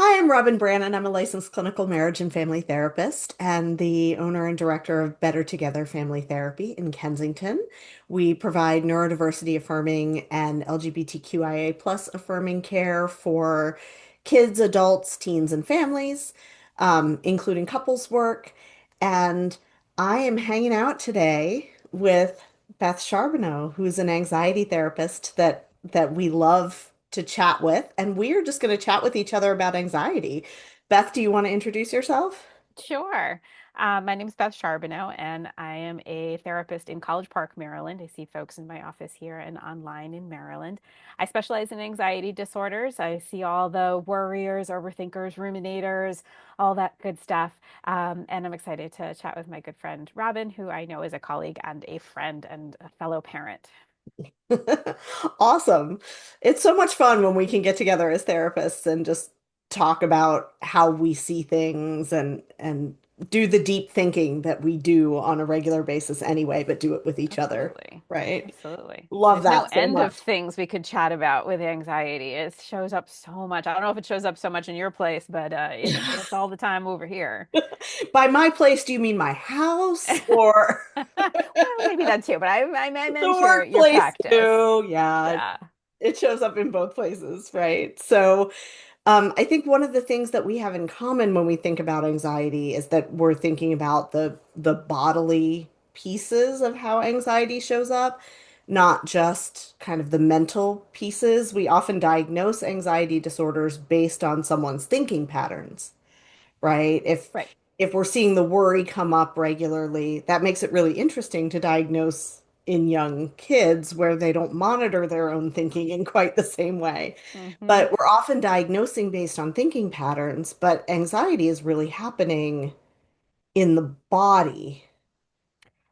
Hi, I'm Robin Brannan. I'm a licensed clinical marriage and family therapist and the owner and director of Better Together Family Therapy in Kensington. We provide neurodiversity affirming and LGBTQIA plus affirming care for kids, adults, teens, and families, including couples work. And I am hanging out today with Beth Charbonneau, who's an anxiety therapist that we love to chat with, and we're just going to chat with each other about anxiety. Beth, do you want to introduce yourself? Sure. My name is Beth Charbonneau, and I am a therapist in College Park, Maryland. I see folks in my office here and online in Maryland. I specialize in anxiety disorders. I see all the worriers, overthinkers, ruminators, all that good stuff. And I'm excited to chat with my good friend Robin, who I know is a colleague and a friend and a fellow parent. Awesome. It's so much fun when we can get together as therapists and just talk about how we see things and do the deep thinking that we do on a regular basis anyway, but do it with each other, Absolutely. right? Absolutely. Love There's no that so end of much. things we could chat about with anxiety. It shows up so much. I don't know if it shows up so much in your place, but it's all the time over here. By my place, do you mean my house or Well, maybe that too, but I the meant your workplace practice. too? Yeah, Yeah. it shows up in both places, right? So, I think one of the things that we have in common when we think about anxiety is that we're thinking about the bodily pieces of how anxiety shows up, not just kind of the mental pieces. We often diagnose anxiety disorders based on someone's thinking patterns, right? Right. If we're seeing the worry come up regularly, that makes it really interesting to diagnose in young kids where they don't monitor their own thinking in quite the same way. Hmm. But we're often diagnosing based on thinking patterns, but anxiety is really happening in the body,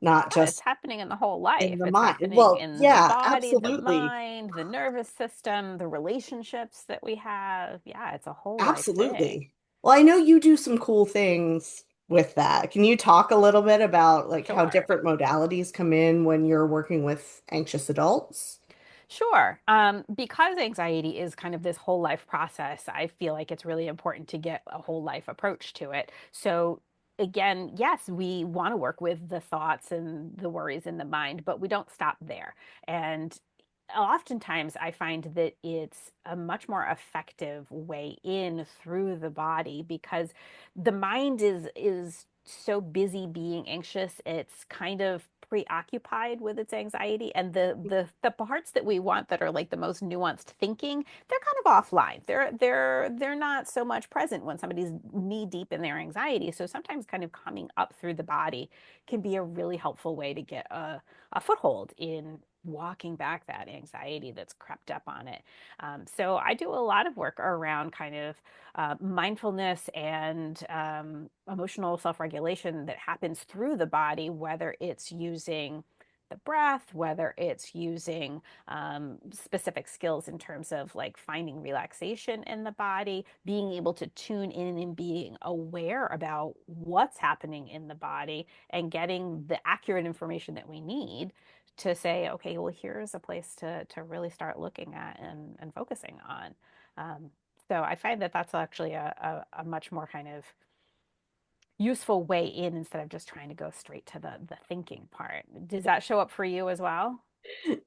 not Yeah, it's just happening in the whole in life. the It's mind. happening Well, in the yeah, body, the absolutely. mind, the nervous system, the relationships that we have. Yeah, it's a whole life thing. Absolutely. Well, I know you do some cool things with that. Can you talk a little bit about like how Sure. different modalities come in when you're working with anxious adults? Sure. Because anxiety is kind of this whole life process, I feel like it's really important to get a whole life approach to it. So, again, yes, we want to work with the thoughts and the worries in the mind, but we don't stop there. And oftentimes, I find that it's a much more effective way in through the body because the mind is so busy being anxious. It's kind of preoccupied with its anxiety, and the parts that we want that are like the most nuanced thinking, they're kind of offline. They're not so much present when somebody's knee deep in their anxiety. So sometimes kind of coming up through the body can be a really helpful way to get a foothold in walking back that anxiety that's crept up on it. So I do a lot of work around kind of mindfulness and emotional self regulation that happens through the body, whether it's using the breath, whether it's using specific skills in terms of like finding relaxation in the body, being able to tune in and being aware about what's happening in the body and getting the accurate information that we need to say, okay, well, here's a place to really start looking at and focusing on. Um, so I find that that's actually a much more kind of useful way in instead of just trying to go straight to the thinking part. Does that show up for you as well?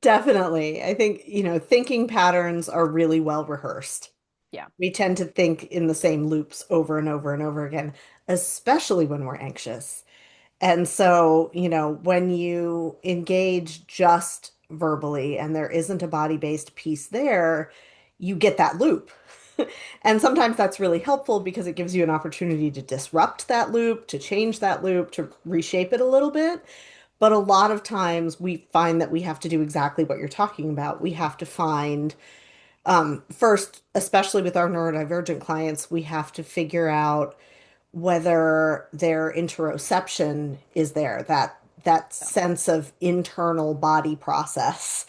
Definitely. I think, thinking patterns are really well rehearsed. Yeah. We tend to think in the same loops over and over and over again, especially when we're anxious. And so, when you engage just verbally and there isn't a body-based piece there, you get that loop. And sometimes that's really helpful because it gives you an opportunity to disrupt that loop, to change that loop, to reshape it a little bit. But a lot of times we find that we have to do exactly what you're talking about. We have to find, first, especially with our neurodivergent clients, we have to figure out whether their interoception is there, that So, sense of internal body process.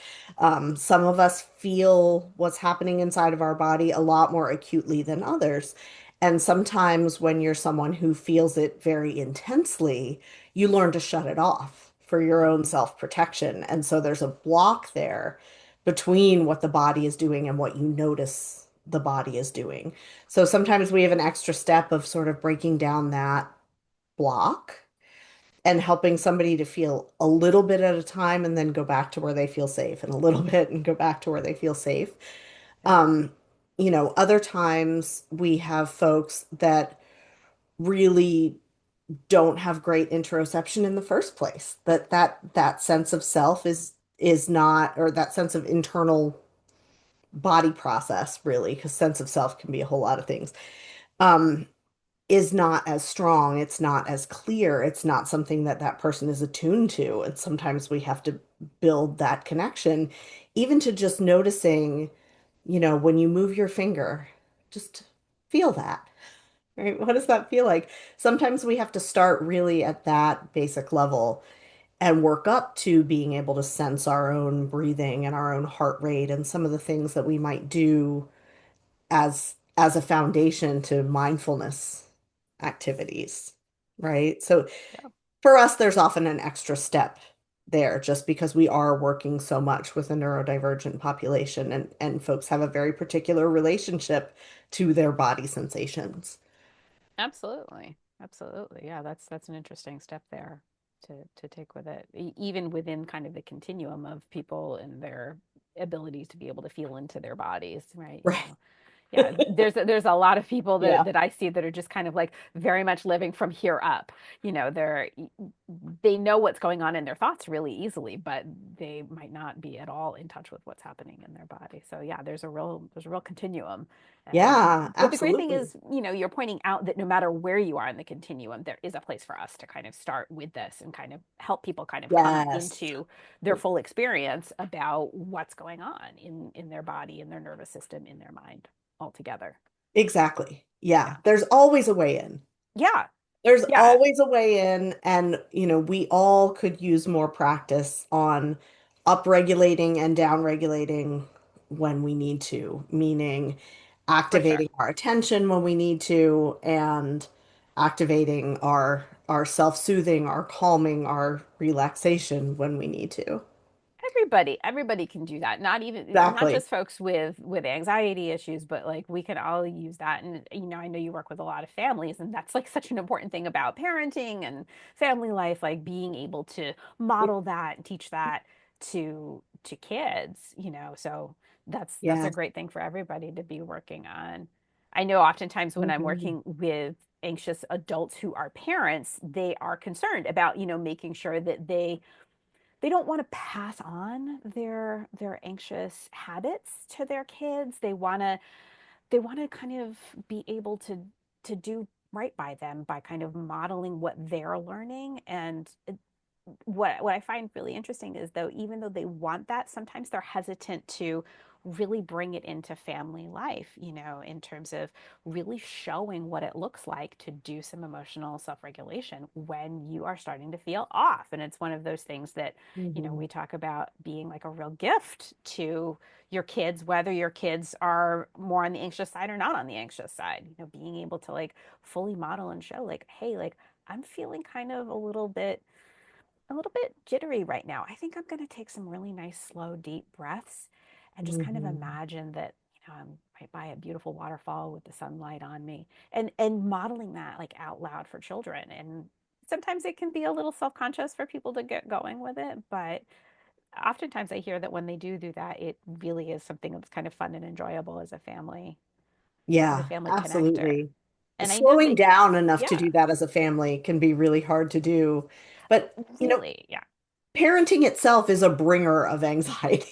Some of us feel what's happening inside of our body a lot more acutely than others. And sometimes when you're someone who feels it very intensely, you learn to shut it off for your own self-protection. And so there's a block there between what the body is doing and what you notice the body is doing. So sometimes we have an extra step of sort of breaking down that block and helping somebody to feel a little bit at a time and then go back to where they feel safe and a little bit and go back to where they feel safe. Yeah. Um, Other times we have folks that really don't have great interoception in the first place. That sense of self is not, or that sense of internal body process really, because sense of self can be a whole lot of things. Um, is not as strong, it's not as clear, it's not something that that person is attuned to. And sometimes we have to build that connection, even to just noticing, when you move your finger, just feel that, right? What does that feel like? Sometimes we have to start really at that basic level and work up to being able to sense our own breathing and our own heart rate and some of the things that we might do as a foundation to mindfulness activities, right? So Yeah. for us, there's often an extra step there just because we are working so much with a neurodivergent population and folks have a very particular relationship to their body sensations. Absolutely. Absolutely. Yeah, that's an interesting step there to take with it. Even within kind of the continuum of people and their abilities to be able to feel into their bodies, right? You Right. know, yeah, there's a lot of people Yeah. that I see that are just kind of like very much living from here up. You know, they know what's going on in their thoughts really easily, but they might not be at all in touch with what's happening in their body. So yeah, there's a real continuum. And Yeah, but the great thing absolutely. is, you know, you're pointing out that no matter where you are in the continuum, there is a place for us to kind of start with this and kind of help people kind of come Yes. into their full experience about what's going on in their body, in their nervous system, in their mind altogether. Exactly. Yeah. Yeah. There's always a way in. Yeah. There's Yeah. always a way in, and we all could use more practice on upregulating and downregulating when we need to, meaning For sure. activating our attention when we need to, and activating our self-soothing, our calming, our relaxation when we need to. Everybody can do that. Not even not Exactly. just folks with anxiety issues, but like we can all use that. And you know, I know you work with a lot of families, and that's like such an important thing about parenting and family life, like being able to model that and teach that to kids, you know. So that's a Yes. great thing for everybody to be working on. I know oftentimes when I'm Mhm. working with anxious adults who are parents, they are concerned about, you know, making sure that they don't want to pass on their anxious habits to their kids. They want to kind of be able to do right by them by kind of modeling what they're learning. And what I find really interesting is though, even though they want that, sometimes they're hesitant to really bring it into family life, you know, in terms of really showing what it looks like to do some emotional self-regulation when you are starting to feel off. And it's one of those things that, you know, Mhm. we talk about being like a real gift to your kids, whether your kids are more on the anxious side or not on the anxious side, you know, being able to like fully model and show like, hey, like I'm feeling kind of a little bit jittery right now. I think I'm going to take some really nice, slow, deep breaths and just kind of Mhm. imagine that, you know, I'm right by a beautiful waterfall with the sunlight on me and modeling that like out loud for children. And sometimes it can be a little self-conscious for people to get going with it, but oftentimes I hear that when they do that, it really is something that's kind of fun and enjoyable as a Yeah, family connector. absolutely. And I know Slowing that, down enough to yeah, do that as a family can be really hard to do. But, really, yeah, parenting itself is a bringer of for anxiety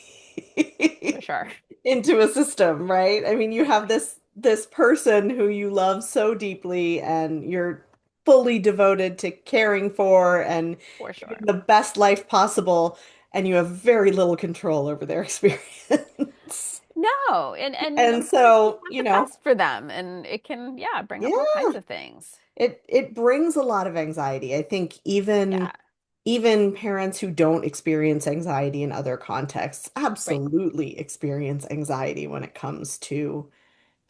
sure. into a system, right? I mean, you have this person who you love so deeply and you're fully devoted to caring for and For giving sure. the best life possible, and you have very little control over their experience. No, and And of course you so, want the best for them, and it can, yeah, bring up all yeah. kinds of things. It brings a lot of anxiety. I think Yeah, even parents who don't experience anxiety in other contexts right. absolutely experience anxiety when it comes to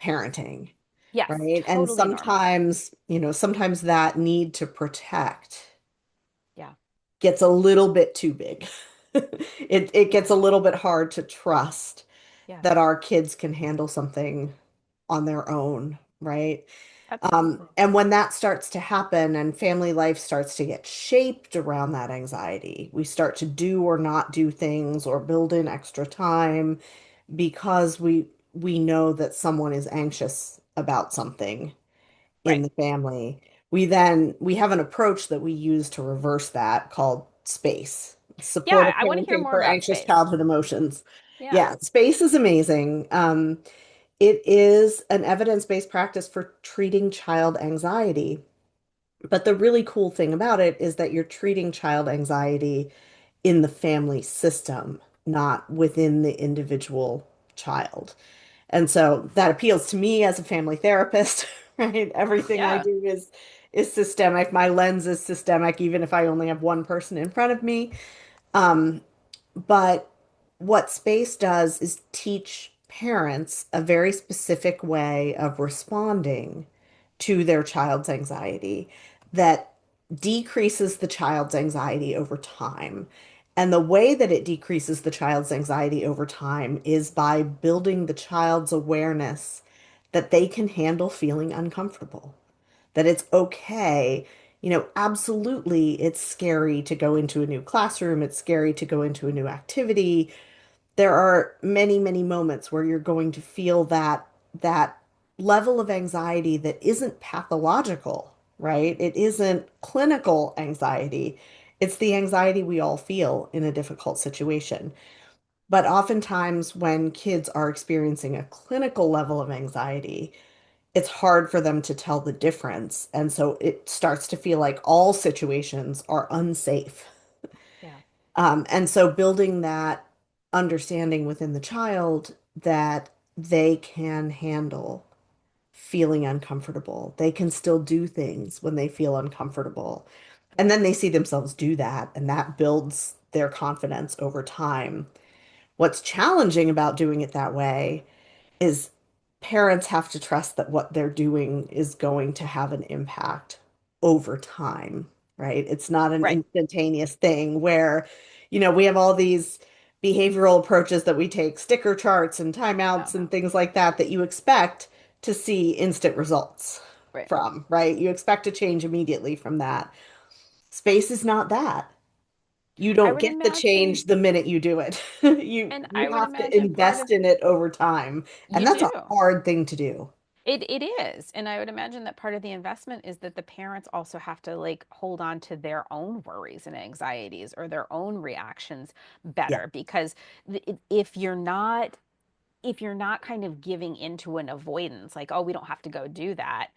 parenting, Yes, right? And totally normal. sometimes that need to protect Yeah, gets a little bit too big. It yeah, gets a little bit hard to trust yeah, that our kids can handle something on their own, right? Absolutely. And when that starts to happen and family life starts to get shaped around that anxiety, we start to do or not do things or build in extra time because we know that someone is anxious about something in Right. the family. We have an approach that we use to reverse that called space, supportive Yeah, I want to hear parenting more for about anxious space. childhood emotions. Yeah. Yeah, space is amazing. It is an evidence-based practice for treating child anxiety. But the really cool thing about it is that you're treating child anxiety in the family system, not within the individual child. And so that appeals to me as a family therapist, right? Everything I Yeah. do is systemic. My lens is systemic, even if I only have one person in front of me. Um, but what space does is teach parents a very specific way of responding to their child's anxiety that decreases the child's anxiety over time. And the way that it decreases the child's anxiety over time is by building the child's awareness that they can handle feeling uncomfortable, that it's okay. Absolutely, it's scary to go into a new classroom. It's scary to go into a new activity. There are many, many moments where you're going to feel that level of anxiety that isn't pathological, right? It isn't clinical anxiety. It's the anxiety we all feel in a difficult situation. But oftentimes, when kids are experiencing a clinical level of anxiety, it's hard for them to tell the difference. And so it starts to feel like all situations are unsafe. Yeah. And so building that understanding within the child that they can handle feeling uncomfortable. They can still do things when they feel uncomfortable. And Yeah. then they see themselves do that, and that builds their confidence over time. What's challenging about doing it that way is parents have to trust that what they're doing is going to have an impact over time, right? It's not an Right. instantaneous thing where, we have all these behavioral approaches that we take, sticker charts and Yeah. timeouts and things like that, that you expect to see instant results Right. from, right? You expect to change immediately from that. Space is not that. You I don't would get the imagine, change the minute you do it. You and you I would have to imagine part invest of in it over time, and you that's do. a hard thing to do. It is. And I would imagine that part of the investment is that the parents also have to like hold on to their own worries and anxieties or their own reactions Yeah. better because if you're not kind of giving into an avoidance, like, oh, we don't have to go do that,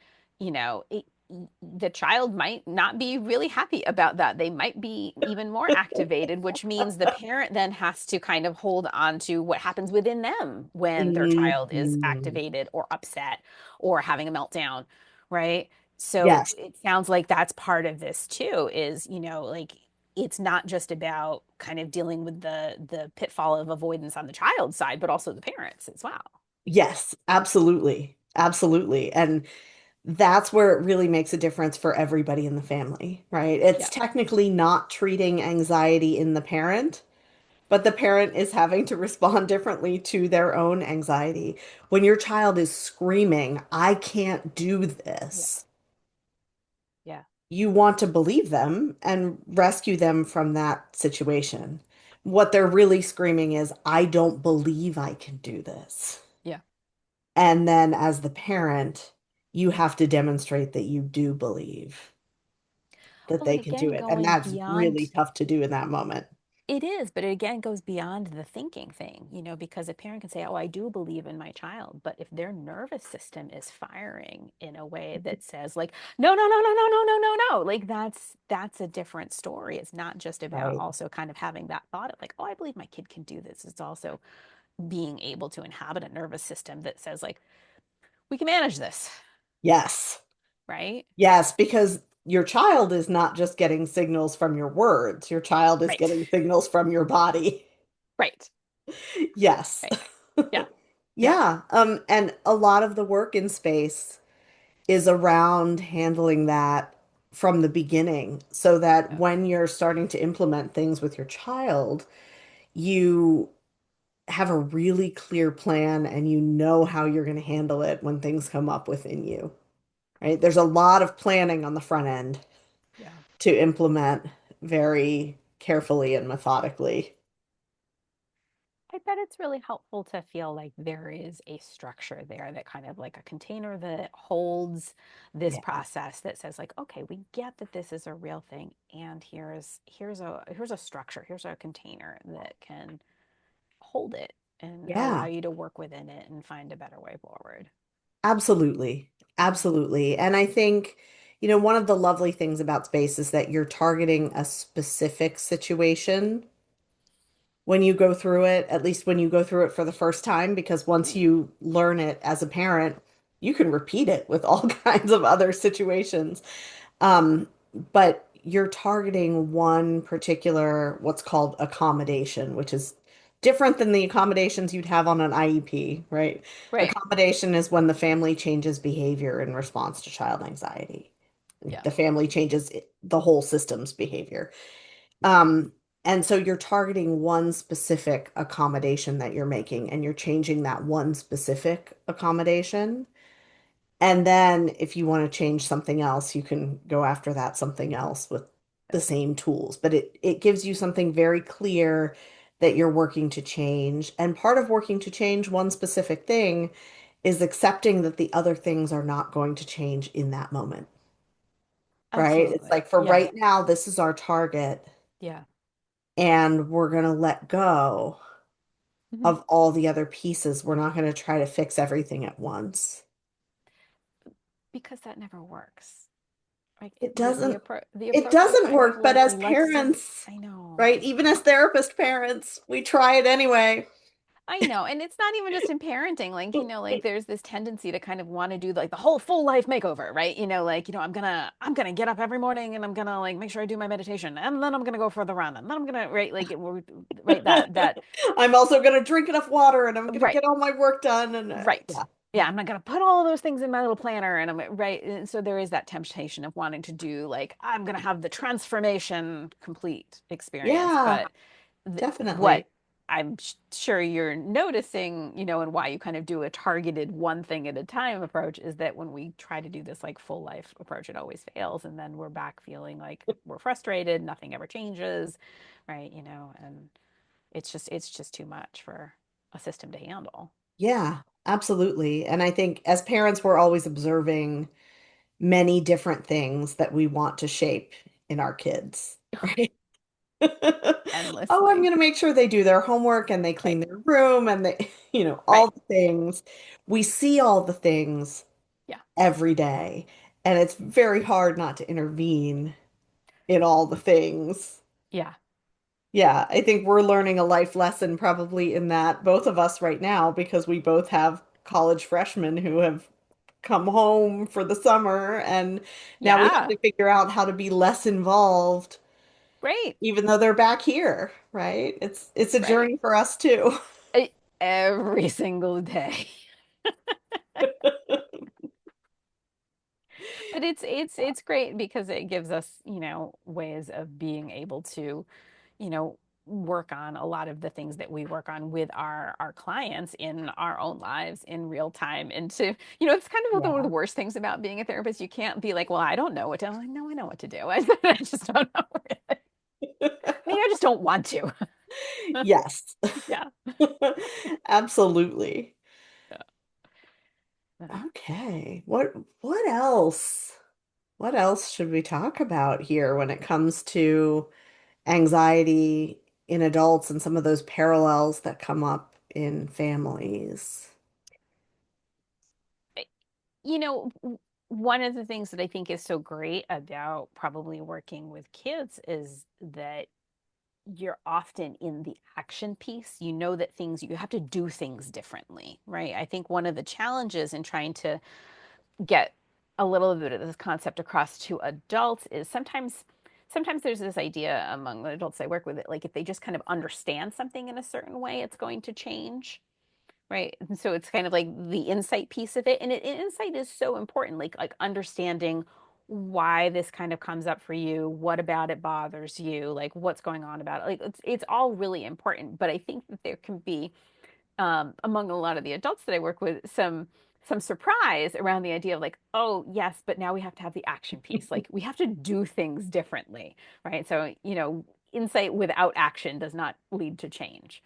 the child might not be really happy about that. They might be even more activated, which means the parent then has to kind of hold on to what happens within them when their child is Mhm. activated or upset or having a meltdown, right? So Yes. it sounds like that's part of this too, is, like it's not just about kind of dealing with the pitfall of avoidance on the child's side, but also the parents as well. Yes, absolutely. Absolutely. And that's where it really makes a difference for everybody in the family, right? It's Yeah. technically not treating anxiety in the parent, but the parent is having to respond differently to their own anxiety. When your child is screaming, I can't do Yeah. this, Yeah. you want to believe them and rescue them from that situation. What they're really screaming is, I don't believe I can do this. Yeah. And then as the parent, you have to demonstrate that you do believe that Well, they and can do again, it. And going that's really beyond tough to do in that moment. it is, but it again goes beyond the thinking thing, because a parent can say, oh, I do believe in my child. But if their nervous system is firing in a way that says, like, no, no, no, no, no, no, no, no, no, like that's a different story. It's not just about Right. also kind of having that thought of like, oh, I believe my kid can do this. It's also being able to inhabit a nervous system that says, like, we can manage this, Yes. right? Yes, because your child is not just getting signals from your words, your child is Right. getting signals from your body. Right. Yes. Right. Yeah. Yeah. Yeah. And a lot of the work in space is around handling that from the beginning so that Yeah. when you're starting to implement things with your child, you have a really clear plan and you know how you're going to handle it when things come up within you, right? There's a lot of planning on the front end Yeah. to implement very carefully and methodically. I bet it's really helpful to feel like there is a structure there that kind of like a container that holds this Yeah. process that says like, okay, we get that this is a real thing, and here's a structure, here's a container that can hold it and allow Yeah, you to work within it and find a better way forward. absolutely. Absolutely. And I think, one of the lovely things about space is that you're targeting a specific situation when you go through it, at least when you go through it for the first time, because once you learn it as a parent, you can repeat it with all kinds of other situations. Um, but you're targeting one particular, what's called accommodation, which is different than the accommodations you'd have on an IEP, right? Right. Accommodation is when the family changes behavior in response to child anxiety. Yeah. The family changes the whole system's behavior. Um, and so you're targeting one specific accommodation that you're making, and you're changing that one specific accommodation. And then if you want to change something else, you can go after that something else with the same tools. But it gives you something very clear that you're working to change. And part of working to change one specific thing is accepting that the other things are not going to change in that moment, right? It's Absolutely. like for Yeah. right now, this is our target, Yeah. and we're going to let go Mhm. of all the other pieces. We're not going to try to fix everything at once. Because that never works. Like It the doesn't approach the it approach is doesn't kind of work, but like as let's do. parents, I know. right? Even as therapist parents, we try it anyway. I know. And it's not even just in parenting. Like, like there's this tendency to kind of want to do like the whole full life makeover, right? Like, I'm gonna get up every morning and I'm gonna like make sure I do my meditation and then I'm gonna go for the run and then I'm gonna right like right that I'm also going to drink enough water and I'm going to right. get all my work done and Right. yeah. Yeah, I'm not gonna put all of those things in my little planner and I'm right. And so there is that temptation of wanting to do like I'm gonna have the transformation complete experience. Yeah, But what definitely. I'm sure you're noticing, and why you kind of do a targeted one thing at a time approach is that when we try to do this like full life approach, it always fails. And then we're back feeling like we're frustrated, nothing ever changes, right? And it's just too much for a system to handle. Yeah, absolutely. And I think as parents, we're always observing many different things that we want to shape in our kids, right? Oh, I'm Endlessly. going to make sure they do their homework and they Right. clean their room and they, Right. all the things. We see all the things Yeah. every day, and it's very hard not to intervene in all the things. Yeah. Yeah, I think we're learning a life lesson probably in that, both of us right now, because we both have college freshmen who have come home for the summer, and now we have Yeah. to figure out how to be less involved, Right. even though they're back here, right? It's a Right. journey for us too. Every single day. But it's great because it gives us, ways of being able to, you know, work on a lot of the things that we work on with our clients in our own lives in real time. And to, it's kind of one of the Yeah. worst things about being a therapist. You can't be like, well, I don't know what to. I'm like, no, I know what to do. I just don't know. Maybe I just don't want to. Yes. Yeah. Absolutely. Yeah. Okay. What else? What else should we talk about here when it comes to anxiety in adults and some of those parallels that come up in families? You know, one of the things that I think is so great about probably working with kids is that you're often in the action piece. You know that you have to do things differently, right? I think one of the challenges in trying to get a little bit of this concept across to adults is sometimes there's this idea among the adults I work with that like if they just kind of understand something in a certain way, it's going to change. Right. And so it's kind of like the insight piece of it. And insight is so important, like understanding why this kind of comes up for you, what about it bothers you, like what's going on about it. Like it's all really important. But I think that there can be among a lot of the adults that I work with, some surprise around the idea of like, oh yes, but now we have to have the action piece. Like we have to do things differently, right? So, insight without action does not lead to change.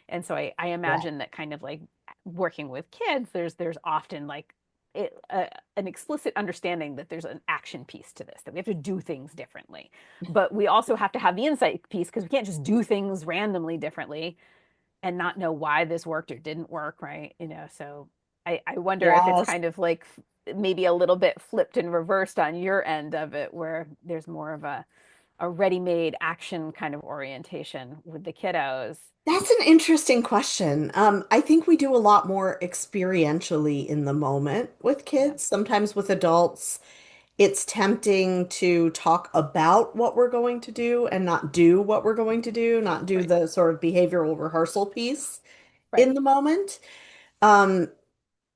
And so I Right. imagine that kind of like working with kids, there's often like an explicit understanding that there's an action piece to this, that we have to do things differently. But we also have to have the insight piece because we can't just do things randomly differently and not know why this worked or didn't work, right? So I wonder if it's Yes. kind of like maybe a little bit flipped and reversed on your end of it, where there's more of a ready-made action kind of orientation with the kiddos. That's an interesting question. I think we do a lot more experientially in the moment with Yeah, kids. Sometimes with adults, it's tempting to talk about what we're going to do and not do what we're going to do, not do right, the sort of behavioral rehearsal piece right. in the moment. Um,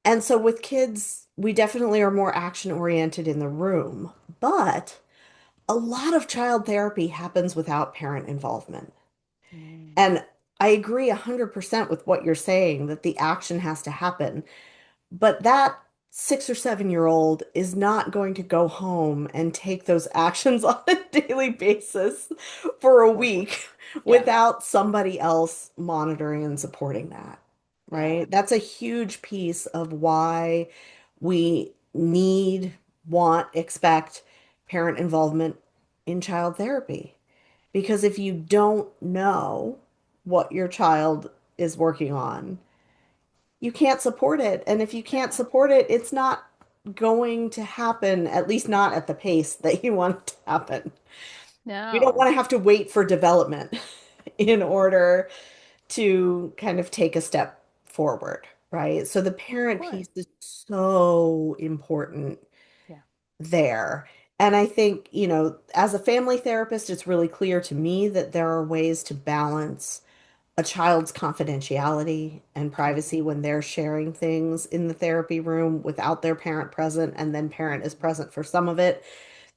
and so with kids, we definitely are more action oriented in the room, but a lot of child therapy happens without parent involvement. Mm, And I agree 100% with what you're saying that the action has to happen. But that 6 or 7 year old is not going to go home and take those actions on a daily basis for a right. week Yeah, without somebody else monitoring and supporting that, yeah, right? That's a huge piece of why we need, want, expect parent involvement in child therapy. Because if you don't know what your child is working on, you can't support it. And if you can't yeah. support it, it's not going to happen, at least not at the pace that you want it to happen. We don't No, want to have to wait for development in order to kind of take a step forward, right? So the of parent course. piece is so important Yeah. there. And I think, as a family therapist, it's really clear to me that there are ways to balance a child's confidentiality and privacy Hmm. when they're sharing things in the therapy room without their parent present, and then parent is Hmm. present for some of it.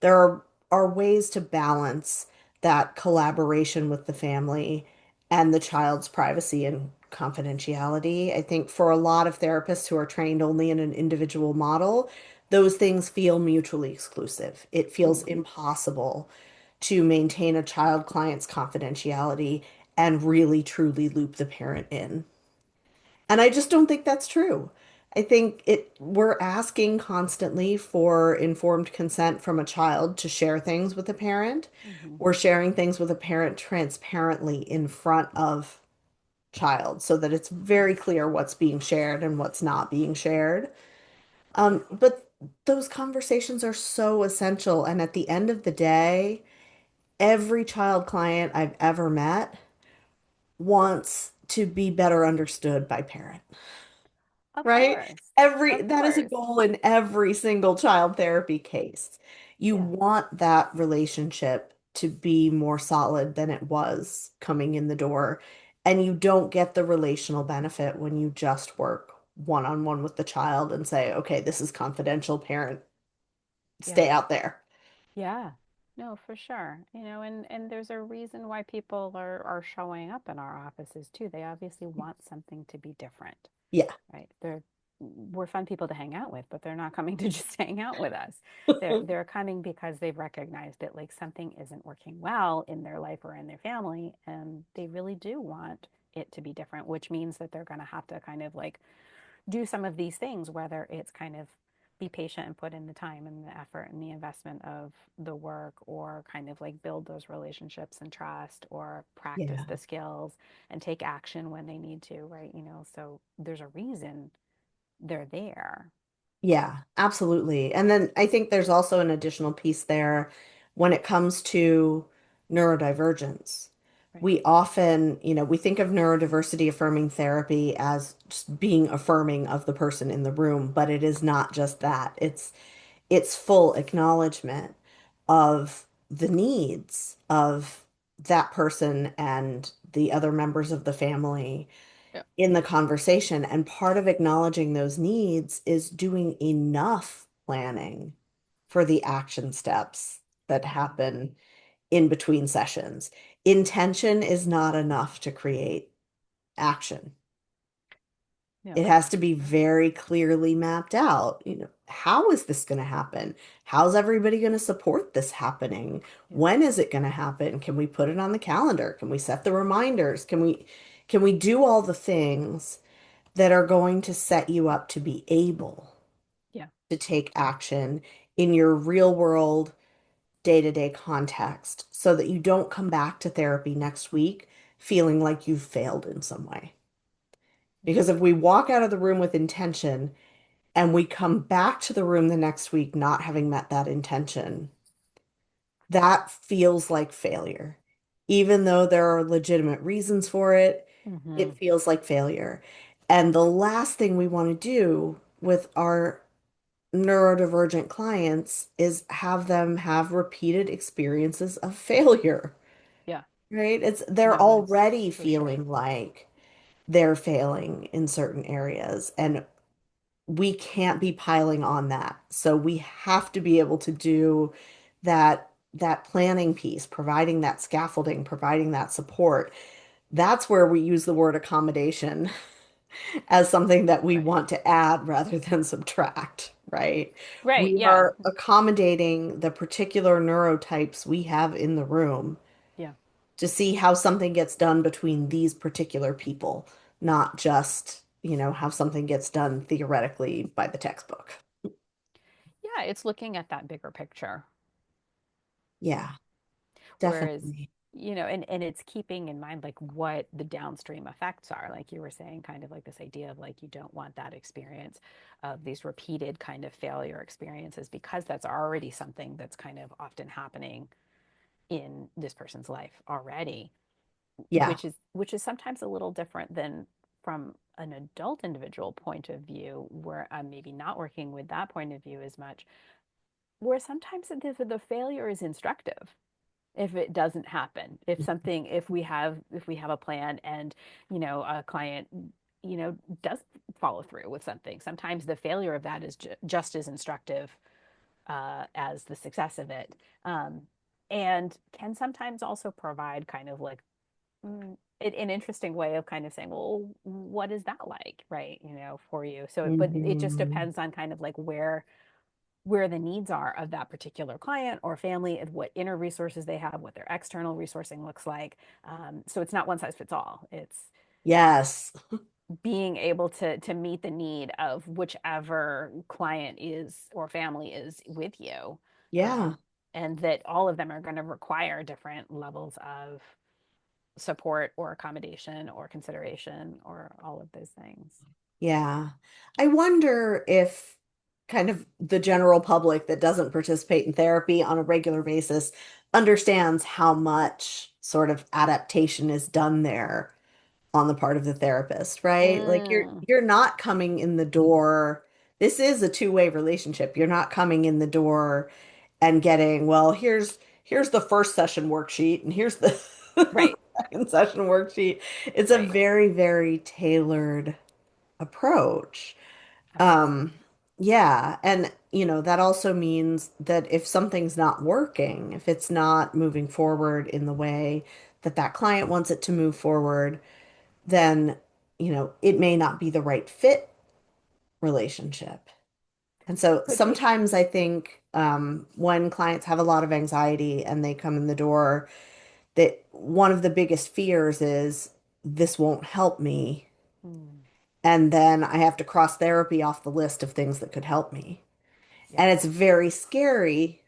There are ways to balance that collaboration with the family and the child's privacy and confidentiality. I think for a lot of therapists who are trained only in an individual model, those things feel mutually exclusive. It feels Hmm. impossible to maintain a child client's confidentiality and really truly loop the parent in. And I just don't think that's true. I think we're asking constantly for informed consent from a child to share things with a parent. Hmm. We're sharing things with a parent transparently in front of child so that it's very clear what's being shared and what's not being shared. But those conversations are so essential. And at the end of the day, every child client I've ever met wants to be better understood by parent, Of right? course. Every Of that is a course. goal in every single child therapy case. You Yeah. want that relationship to be more solid than it was coming in the door, and you don't get the relational benefit when you just work one-on-one with the child and say, okay, this is confidential, parent, Yeah. stay out there. Yeah. No, for sure. And there's a reason why people are showing up in our offices too. They obviously want something to be different, Yeah. right? We're fun people to hang out with, but they're not coming to just hang out with us. They're coming because they've recognized that like something isn't working well in their life or in their family, and they really do want it to be different, which means that they're going to have to kind of like do some of these things, whether it's kind of be patient and put in the time and the effort and the investment of the work, or kind of like build those relationships and trust, or practice Yeah. the skills and take action when they need to, right? So there's a reason they're there. Yeah, absolutely. And then I think there's also an additional piece there when it comes to neurodivergence. Right. We often, we think of neurodiversity affirming therapy as just being affirming of the person in the room, but it is not just that. It's full acknowledgement of the needs of that person and the other members of the family Yeah. in the conversation. And part of acknowledging those needs is doing enough planning for the action steps that Mhm. happen in between sessions. Intention is not enough to create action. Yeah. It has to be very clearly mapped out. How is this going to happen? How's everybody going to support this happening? Yeah. When is it going to happen? Can we put it on the calendar? Can we set the reminders? Can we do all the things that are going to set you up to be able Yeah. to take action in your real world day-to-day context so that you don't come back to therapy next week feeling like you've failed in some way? Yeah. Because if we walk out of the room with intention and we come back to the room the next week not having met that intention, that feels like failure. Even though there are legitimate reasons for it, Hmm. it feels like failure. And the last thing we want to do with our neurodivergent clients is have them have repeated experiences of failure, Yeah. right? They're No, it's already for sure. feeling like they're failing in certain areas, and we can't be piling on that. So we have to be able to do that planning piece, providing that scaffolding, providing that support. That's where we use the word accommodation as something that we Right. want to add rather than subtract, right? Right. We Yeah. are accommodating the particular neurotypes we have in the room Yeah. to see how something gets done between these particular people, not just, how something gets done theoretically by the textbook. Yeah. It's looking at that bigger picture. Yeah, Whereas, definitely. and it's keeping in mind like what the downstream effects are. Like you were saying, kind of like this idea of like you don't want that experience of these repeated kind of failure experiences because that's already something that's kind of often happening in this person's life already, Yeah. which is sometimes a little different than from an adult individual point of view, where I'm maybe not working with that point of view as much, where sometimes the failure is instructive if it doesn't happen, if we have a plan and a client does follow through with something, sometimes the failure of that is just as instructive as the success of it, um, and can sometimes also provide kind of like an interesting way of kind of saying, well, what is that like, right, for you. So but it just Hmm. depends on kind of like where the needs are of that particular client or family and what inner resources they have, what their external resourcing looks like. So it's not one size fits all. It's Yes. being able to meet the need of whichever client is or family is with you. Yeah. Um, and that all of them are going to require different levels of support or accommodation or consideration or all of those things. Yeah. I wonder if kind of the general public that doesn't participate in therapy on a regular basis understands how much sort of adaptation is done there on the part of the therapist, right? Like you're Mm, you're not coming in the door. This is a two-way relationship. You're not coming in the door and getting, well, here's the first session worksheet and here's the right, second session worksheet. It's a right. very, very tailored approach. Absolutely. Um, yeah, and that also means that if something's not working, if it's not moving forward in the way that that client wants it to move forward, then, it may not be the right fit relationship. And so Could be. sometimes I think when clients have a lot of anxiety and they come in the door, that one of the biggest fears is this won't help me. Mm, And then I have to cross therapy off the list of things that could help me. yeah. And it's very scary,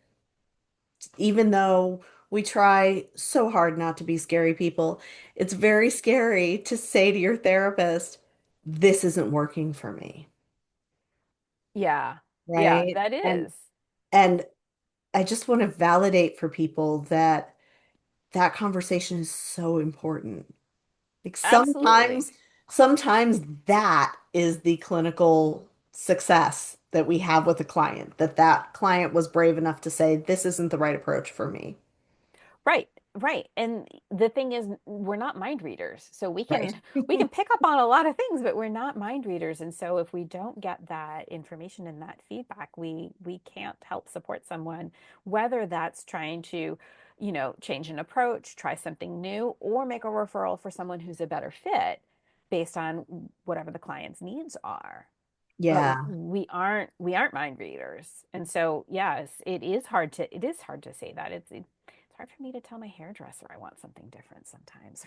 even though we try so hard not to be scary people. It's very scary to say to your therapist, this isn't working for me, Yeah. Yeah, right? that And is. and I just want to validate for people that that conversation is so important. Like Absolutely. sometimes that is the clinical success that we have with a client, that that client was brave enough to say, this isn't the right approach for me. Right, right. And the thing is, we're not mind readers. So we Right. can we can pick up on a lot of things, but we're not mind readers. And so if we don't get that information and that feedback, we can't help support someone, whether that's trying to, change an approach, try something new, or make a referral for someone who's a better fit based on whatever the client's needs are. But Yeah. we aren't mind readers. And so yes, it is hard to say that. It's hard for me to tell my hairdresser I want something different sometimes.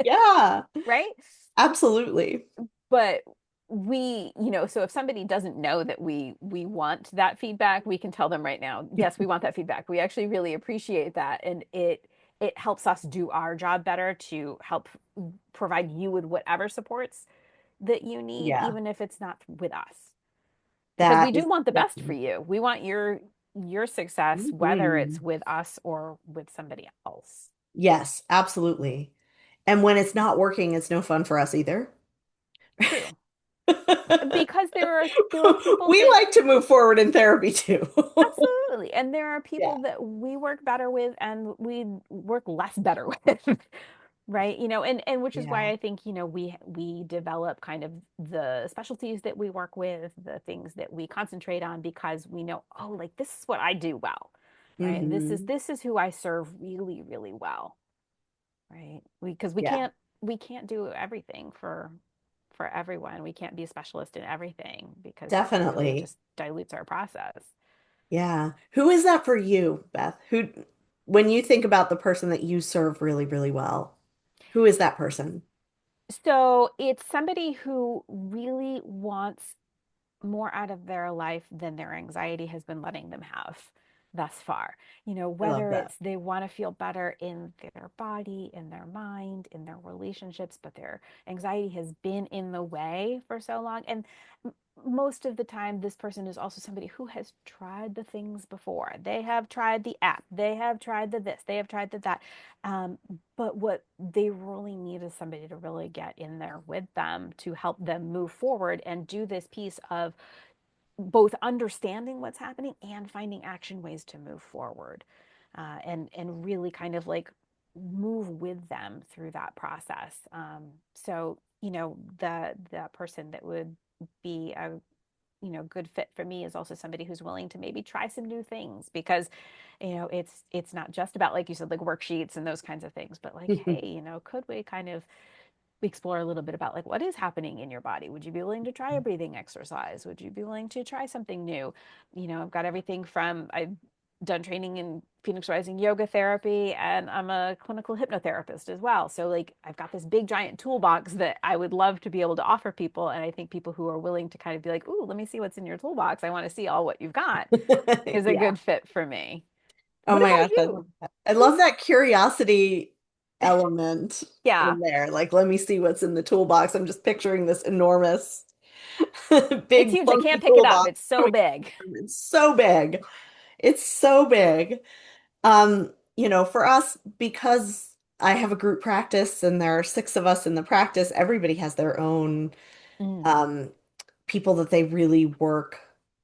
Yeah, Right? absolutely. But so if somebody doesn't know that we want that feedback, we can tell them right now, yes, we want that feedback. We actually really appreciate that. And it helps us do our job better to help provide you with whatever supports that you need, Yeah, even if it's not with us. Because we that do is want the so best for you. We want your success, whether it's Mhm. with us or with somebody else. Yes, absolutely. And when it's not working, it's no fun for us either. True. Because there are people We that like to move forward in therapy too. absolutely. And there are Yeah, people that we work better with and we work less better with. Right? And which is why yeah. I think, we develop kind of the specialties that we work with, the things that we concentrate on because we know, oh, like this is what I do well. Right? This is Hmm. this is who I serve really, really well. Right? Because we Yeah, can't we can't do everything for everyone. We can't be a specialist in everything because that really definitely. just dilutes our process. Yeah. Who is that for you, Beth? When you think about the person that you serve really, really well, who is that person? So it's somebody who really wants more out of their life than their anxiety has been letting them have thus far. I love Whether that. it's they want to feel better in their body, in their mind, in their relationships, but their anxiety has been in the way for so long. And most of the time, this person is also somebody who has tried the things before. They have tried the app, they have tried the this, they have tried the that. Um, but what they really need is somebody to really get in there with them to help them move forward and do this piece of both understanding what's happening and finding action ways to move forward, and really kind of like move with them through that process. So the person that would be a good fit for me is also somebody who's willing to maybe try some new things because it's not just about, like you said, like worksheets and those kinds of things, but like, hey, could we kind of explore a little bit about like what is happening in your body? Would you be willing to try a breathing exercise? Would you be willing to try something new? I've got everything from I've done training in Phoenix Rising yoga therapy, and I'm a clinical hypnotherapist as well. So like I've got this big giant toolbox that I would love to be able to offer people. And I think people who are willing to kind of be like, ooh, let me see what's in your toolbox. I want to see all what you've got is a Yeah. good fit for me. Oh What my about gosh, I love you? that. I love Who's that curiosity element yeah. in there. Like, let me see what's in the toolbox. I'm just picturing this enormous, It's big, huge. I clunky can't pick it up. toolbox It's so coming. big. It's so big. It's so big. For us, because I have a group practice and there are six of us in the practice, everybody has their own Mm, um, people that they really work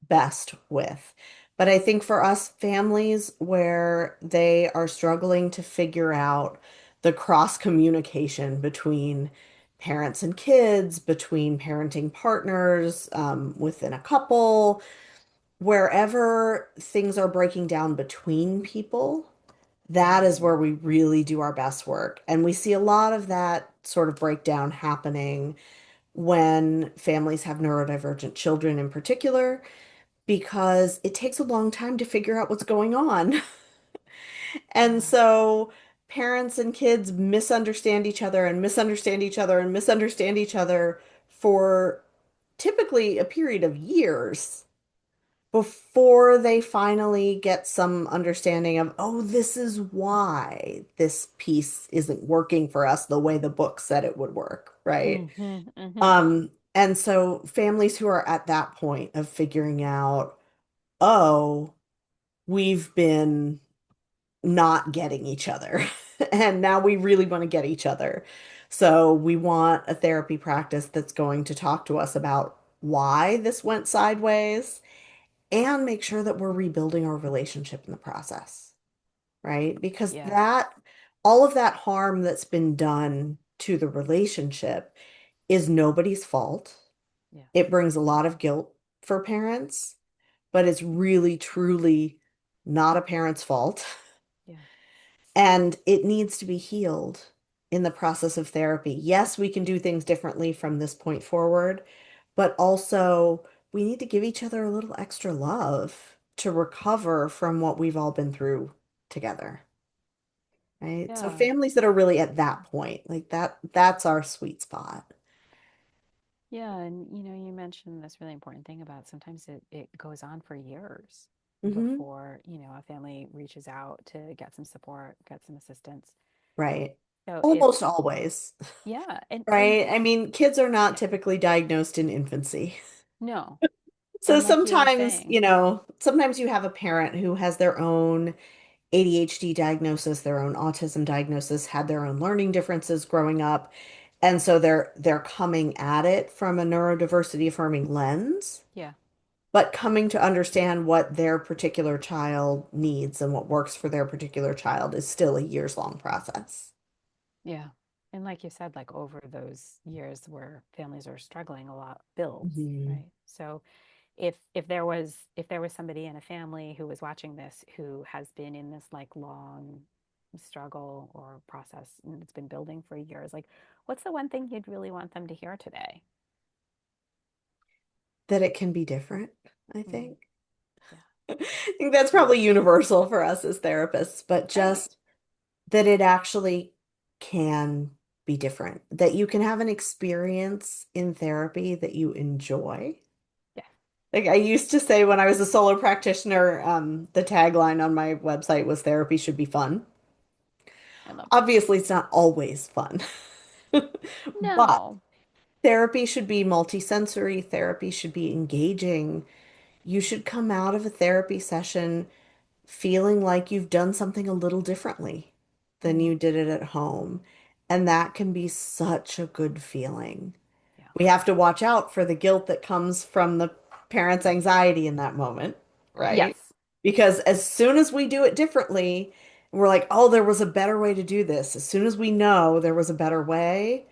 best with. But I think for us, families where they are struggling to figure out the cross communication between parents and kids, between parenting partners, within a couple, wherever things are breaking down between people, that is mhm. where we really do our best work. And we see a lot of that sort of breakdown happening when families have neurodivergent children in particular, because it takes a long time to figure out what's going on. And Yeah. so parents and kids misunderstand each other and misunderstand each other and misunderstand each other for typically a period of years before they finally get some understanding of, oh, this is why this piece isn't working for us the way the book said it would work, right? Mhm, mhm. And so families who are at that point of figuring out, oh, we've been not getting each other, and now we really want to get each other. So we want a therapy practice that's going to talk to us about why this went sideways and make sure that we're rebuilding our relationship in the process, right? Because Yes. that, all of that harm that's been done to the relationship is nobody's fault. Yes. It brings a lot of guilt for parents, but it's really, truly not a parent's fault. Yes. And it needs to be healed. in the process of therapy. Yes, we can do things differently from this point forward, but also we need to give each other a little extra love to recover from what we've all been through together. Right? So Yeah. families that are really at that point, like that's our sweet spot. Yeah, and you mentioned this really important thing about sometimes it goes on for years Hmm. before, a family reaches out to get some support, get some assistance. Right. So it's, Almost always. yeah, and Right? I mean, kids are not yeah, typically diagnosed in infancy. no. So And like you were sometimes, saying, sometimes you have a parent who has their own ADHD diagnosis, their own autism diagnosis, had their own learning differences growing up, and so they're coming at it from a neurodiversity affirming lens, yeah, but coming to understand what their particular child needs and what works for their particular child is still a years long process. yeah. And like you said, like over those years where families are struggling, a lot builds, Mhm. right? So if there was somebody in a family who was watching this who has been in this like long struggle or process and it's been building for years, like what's the one thing you'd really want them to hear today? That it can be different, I Mm, think. yeah, I think that's yeah, probably universal for us as therapists, but right. just that it actually can be different, that you can have an experience in therapy that you enjoy. Yeah, Like I used to say when I was a solo practitioner, the tagline on my website was therapy should be fun. I love that. Obviously, it's not always fun, but No. therapy should be multisensory, therapy should be engaging. You should come out of a therapy session feeling like you've done something a little differently than Mm, you did it at home. And that can be such a good feeling. yeah. We have to watch out for the guilt that comes from the parent's anxiety in that moment, right? Yes. Because as soon as we do it differently, we're like, oh, there was a better way to do this. As soon as we know there was a better way,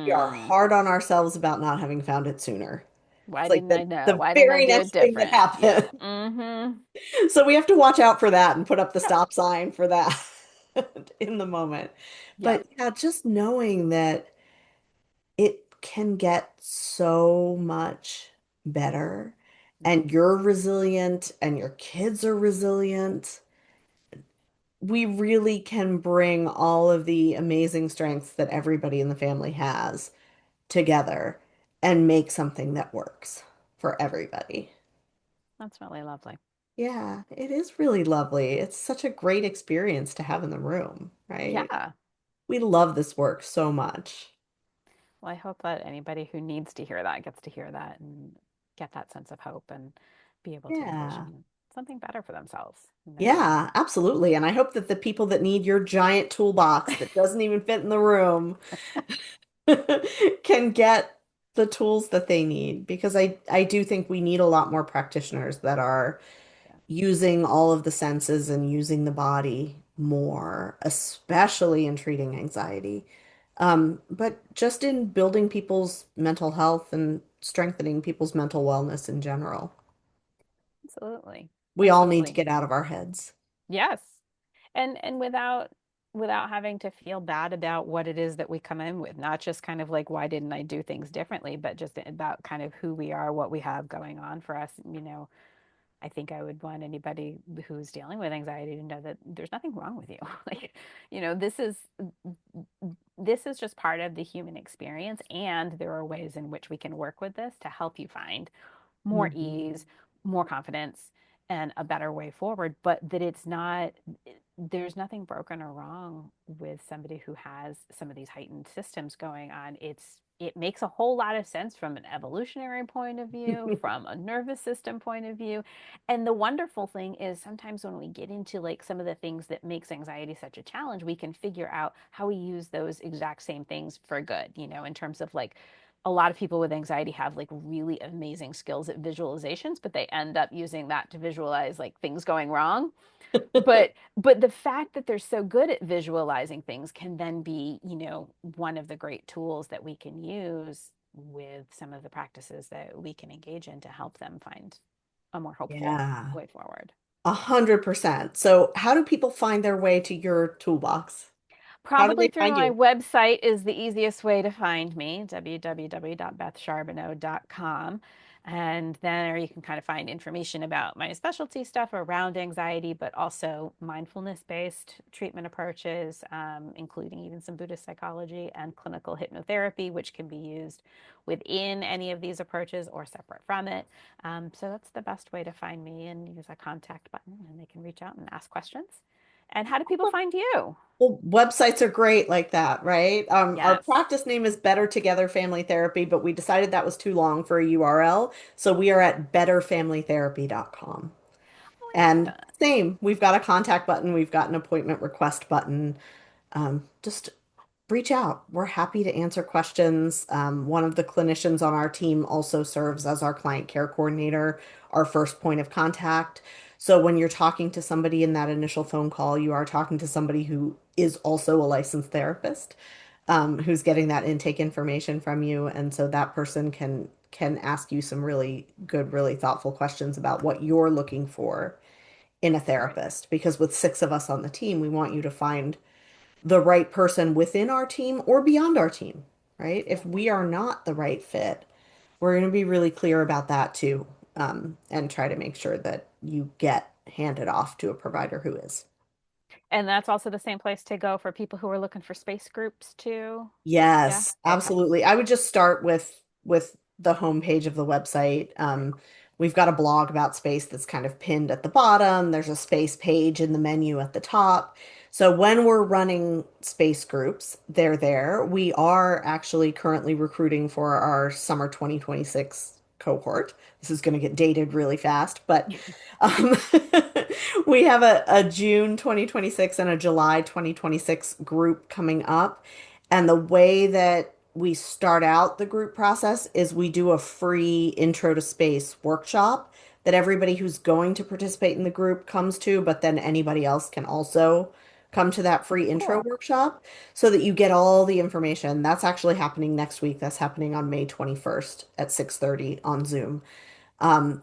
we are Mm, hard on ourselves about not having found it sooner. why It's like didn't the I know? the Why didn't I very do it next thing that different? Yeah. happened. Mm-hmm. So we have to watch out for that and put up the Yep. stop sign for that in the moment. Yep. But yeah, just knowing that it can get so much better Mm, and you're resilient and your kids are resilient, we really can bring all of the amazing strengths that everybody in the family has together and make something that works for everybody. that's really lovely. Yeah, it is really lovely. It's such a great experience to have in the room, right? Yeah. We love this work so much. Well, I hope that anybody who needs to hear that gets to hear that and get that sense of hope and be able to Yeah. envision something better for themselves in their journey. Yeah, absolutely. And I hope that the people that need your giant toolbox that doesn't even fit in the room can get the tools that they need because I do think we need a lot more practitioners that are Yeah, using all of the senses and using the body more, especially in treating anxiety. But just in building people's mental health and strengthening people's mental wellness in general. absolutely. We all need to Absolutely. get out of our heads. Yes. And without having to feel bad about what it is that we come in with, not just kind of like why didn't I do things differently, but just about kind of who we are, what we have going on for us. I think I would want anybody who's dealing with anxiety to know that there's nothing wrong with you. Like, this is just part of the human experience, and there are ways in which we can work with this to help you find more Mhm. ease, more confidence, and a better way forward. But that it's not, there's nothing broken or wrong with somebody who has some of these heightened systems going on. It makes a whole lot of sense from an evolutionary point of view, from a nervous system point of view. And the wonderful thing is sometimes when we get into like some of the things that makes anxiety such a challenge, we can figure out how we use those exact same things for good, in terms of like a lot of people with anxiety have like really amazing skills at visualizations, but they end up using that to visualize like things going wrong. But the fact that they're so good at visualizing things can then be, one of the great tools that we can use with some of the practices that we can engage in to help them find a more hopeful Yeah, way forward. 100%. So how do people find their way to your toolbox? How do Probably they through find my you? website is the easiest way to find me, www.bethcharbonneau.com. And there you can kind of find information about my specialty stuff around anxiety, but also mindfulness-based treatment approaches, including even some Buddhist psychology and clinical hypnotherapy, which can be used within any of these approaches or separate from it. So that's the best way to find me, and use a contact button, and they can reach out and ask questions. And how do people find you? Well, websites are great like that, right? Our Yes. practice name is Better Together Family Therapy, but we decided that was too long for a URL. So we are at betterfamilytherapy.com. Oh, I like And that. same, we've got a contact button, we've got an appointment request button. Just reach out. We're happy to answer questions. One of the clinicians on our team also serves as our client care coordinator, our first point of contact. So when you're talking to somebody in that initial phone call, you are talking to somebody who is also a licensed therapist, who's getting that intake information from you, and so that person can ask you some really good, really thoughtful questions about what you're looking for in a Right. therapist. Because with six of us on the team, we want you to find the right person within our team or beyond our team, right? If Right. we are not the right fit, we're going to be really clear about that too, and try to make sure that you get handed off to a provider who is. And that's also the same place to go for people who are looking for space groups too. Yeah. Yes, Okay. absolutely. I would just start with the homepage of the website. We've got a blog about space that's kind of pinned at the bottom. There's a space page in the menu at the top. So when we're running space groups, they're there. We are actually currently recruiting for our summer 2026 cohort. This is going to get dated really fast, but um, we have a June 2026 and a July 2026 group coming up. And the way that we start out the group process is we do a free intro to space workshop that everybody who's going to participate in the group comes to, but then anybody else can also come to that free intro Cool. workshop so that you get all the information. That's actually happening next week. That's happening on May 21st at 6:30 on Zoom.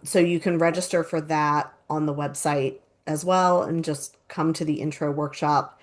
So you can register for that on the website as well and just come to the intro workshop,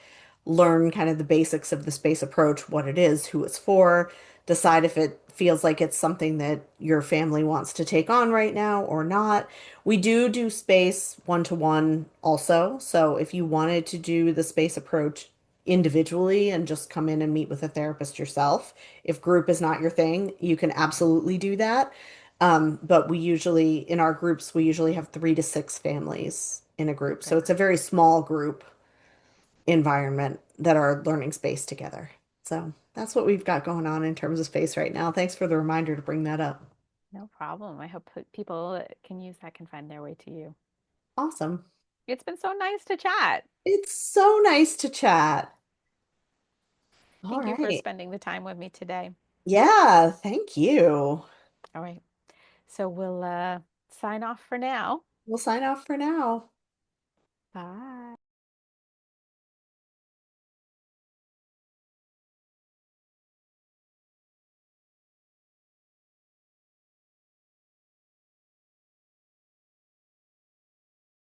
learn kind of the basics of the space approach, what it is, who it's for, decide if it feels like it's something that your family wants to take on right now or not. We do space one-to-one also. So if you wanted to do the space approach individually and just come in and meet with a therapist yourself, if group is not your thing, you can absolutely do that. But we usually, in our groups, we usually have 3 to 6 families in a group. So Great. it's a very small group environment that are learning space together. So that's what we've got going on in terms of space right now. Thanks for the reminder to bring that up. No problem. I hope people that can use that can find their way to you. Awesome. It's been so nice to chat. It's so nice to chat. All Thank you for right. spending the time with me today. Yeah, thank you. All right. So we'll sign off for now. We'll sign off for now. Bye.